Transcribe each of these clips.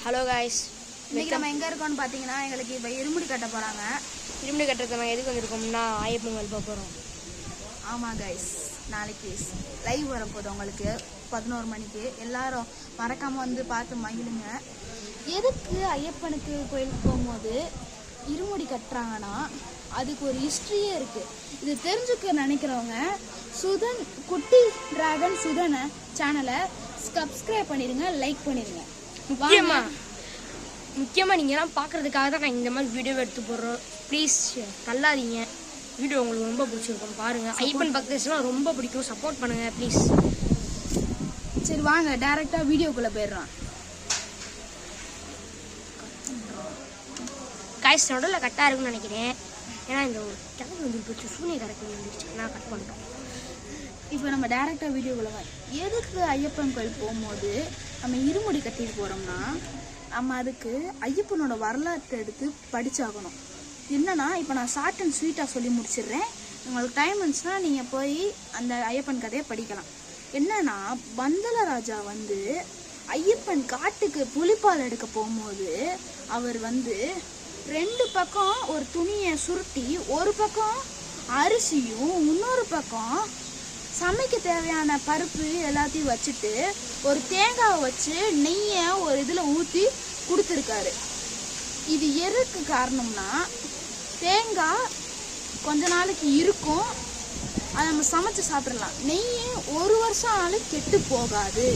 Hello guys, இன்னைக்கு நம்ம எங்கே இருக்கோம்னு பார்த்தீங்கன்னா எங்களுக்கு இப்போ இருமுடி கட்ட போகிறாங்க. இருமுடி கட்டுறது நம்ம எதுக்கு வந்திருக்கோம்னா ஐயப்பொங்கல் பார்க்க போகிறோம். ஆமாம் கைஸ், நாளைக்கு லைவ் வரப்போகுது உங்களுக்கு 11 மணிக்கு. எல்லாரும் மறக்காமல் வந்து பார்த்து மகிழுங்க. எதுக்கு ஐயப்பனுக்கு கோயிலுக்கு போகும்போது இருமுடி கட்டுறாங்கன்னா அதுக்கு ஒரு ஹிஸ்ட்ரியே இருக்குது. இது தெரிஞ்சுக்க நினைக்கிறவங்க சுதன் குட்டி டிராகன் சுதனை சேனலை சப்ஸ்கிரைப் பண்ணிடுங்க, லைக் பண்ணிடுங்க. முக்கியமாக நீங்கள்லாம் பார்க்குறதுக்காக தான் நான் இந்த மாதிரி வீடியோ எடுத்து போடுறோம். ப்ளீஸ் தள்ளாதீங்க, வீடியோ உங்களுக்கு ரொம்ப பிடிச்சிருக்கும். பாருங்கள், ஐயப்பன் பக்தர்ஸ்லாம் ரொம்ப பிடிக்கும், சப்போர்ட் பண்ணுங்கள் ப்ளீஸ். சரி வாங்க டைரெக்டாக வீடியோக்குள்ளே போயிடுறோம். காய்ஸ் நடுவில் கட்டாக இருக்குன்னு நினைக்கிறேன், ஏன்னா இந்த ஒரு கிழங்கு வந்து போச்சு, சூனிய கரெக்ட் வந்துருச்சு, நான் கட் பண்ணிட்டோம். இப்போ நம்ம டேரெக்டாக வீடியோக்குள்ள எதுக்கு ஐயப்பன் கோயில் போகும்போது நம்ம இருமுடி கட்டிட்டு போகிறோம்னா, நம்ம அதுக்கு ஐயப்பனோட வரலாற்றை எடுத்து படித்தாகணும். என்னன்னா இப்போ நான் ஷார்ட் அண்ட் ஸ்வீட்டாக சொல்லி முடிச்சிடுறேன். உங்களுக்கு டைம் இருந்துச்சுன்னா நீங்கள் போய் அந்த ஐயப்பன் கதையை படிக்கலாம். என்னன்னா பந்தல ராஜா வந்து ஐயப்பன் காட்டுக்கு புலிப்பால் எடுக்க போகும்போது அவர் வந்து 2 பக்கம் ஒரு துணியை சுருட்டி, ஒரு பக்கம் அரிசியும் இன்னொரு பக்கம் சமைக்க தேவையான பருப்பு எல்லாத்தையும் வச்சுட்டு ஒரு தேங்காவை வச்சு நெய்யை ஒரு இதில் ஊற்றி கொடுத்துருக்காரு. இது எதுக்கு காரணம்னா, தேங்காய் கொஞ்ச நாளைக்கு இருக்கும், அதை நம்ம சமைச்சு சாப்பிடலாம். நெய் 1 வருஷம் ஆனாலும் கெட்டு போகாது,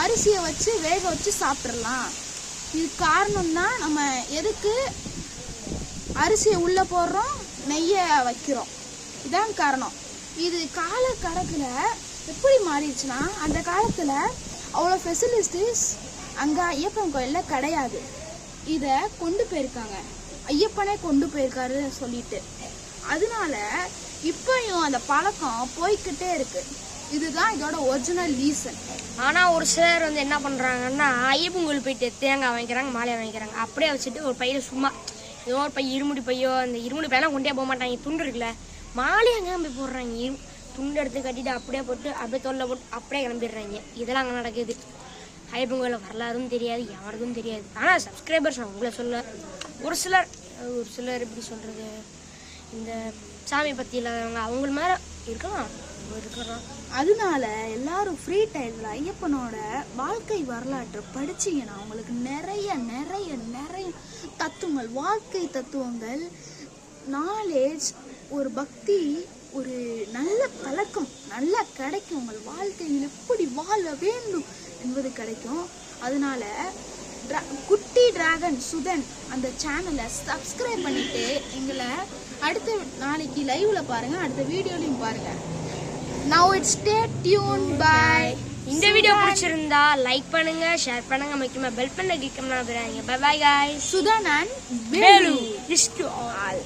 அரிசியை வச்சு வேக வச்சு சாப்பிட்றலாம். இது காரணம் தான் நம்ம எதுக்கு அரிசியை உள்ளே போடுறோம், நெய்யை வைக்கிறோம். இதான் காரணம். இது காலகட்டத்தில் எப்படி மாறிடுச்சுன்னா, அந்த காலத்தில் அவ்வளோ ஃபெசிலிட்டிஸ் அங்கே ஐயப்பன் கோயிலில் கிடையாது. இதை கொண்டு போயிருக்காங்க, ஐயப்பனே கொண்டு போயிருக்காரு சொல்லிட்டு. அதனால இப்பயும் அந்த பழக்கம் போய்கிட்டே இருக்கு. இதுதான் இதோட ஒரிஜினல் ரீசன். ஆனால் ஒரு சிலர் வந்து என்ன பண்ணுறாங்கன்னா, ஐயப்பன் கோயில் போயிட்டு தேங்காய் வாங்கிக்கிறாங்க, மாலையை வாங்கிக்கிறாங்க, அப்படியே வச்சுட்டு ஒரு பையில சும்மா ஏதோ ஒரு இருமுடி பையோ, அந்த இருமுடி பையெல்லாம் கொண்டே போக மாட்டாங்க. துண்டு இருக்குல்ல, மாலையை அங்கே போய் போடுறாங்க, துண்டு எடுத்து கட்டிட்டு அப்படியே போட்டு அப்படியே தொல்லை போட்டு அப்படியே கிளம்பிடுறாங்க. இதெல்லாம் அங்கே நடக்குது. ஐயப்பன் கோயிலில் வரலாறும் தெரியாது, யாருக்கும் தெரியாது. ஆனால் சப்ஸ்கிரைபர்ஸ் நான் உங்களை சொல்ல, ஒரு சிலர் எப்படி சொல்கிறது, இந்த சாமி பற்றி இல்லாதவங்க அவங்க மேலே இருக்கலாம். அதனால எல்லாரும் ஃப்ரீ டைமில் ஐயப்பனோட வாழ்க்கை வரலாற்றை படிச்சிங்கன்னா அவங்களுக்கு நிறைய நிறைய நிறைய தத்துவங்கள், வாழ்க்கை தத்துவங்கள், நாலேஜ், ஒரு பக்தி, ஒரு நல்ல பழக்கம் நல்லா கிடைக்கும். உங்கள் வாழ்க்கையில் எப்படி வாழ வேண்டும் என்பது கிடைக்கும். அதனால குட்டி டிராகன் சுதன் அந்த சேனலை சப்ஸ்கிரைப் பண்ணிட்டு எங்களை அடுத்த நாளைக்கு லைவ்ல பாருங்க, அடுத்த வீடியோலையும் பாருங்க. Now it's stay tuned by. இந்த வீடியோ பிடிச்சிருந்தா லைக் பண்ணுங்க, ஷேர் பண்ணுங்க, முக்கியமா பெல் பண்ண கிளிக் பண்ணாதீங்க. Bye bye guys. Sudan and Belu. Wish to all.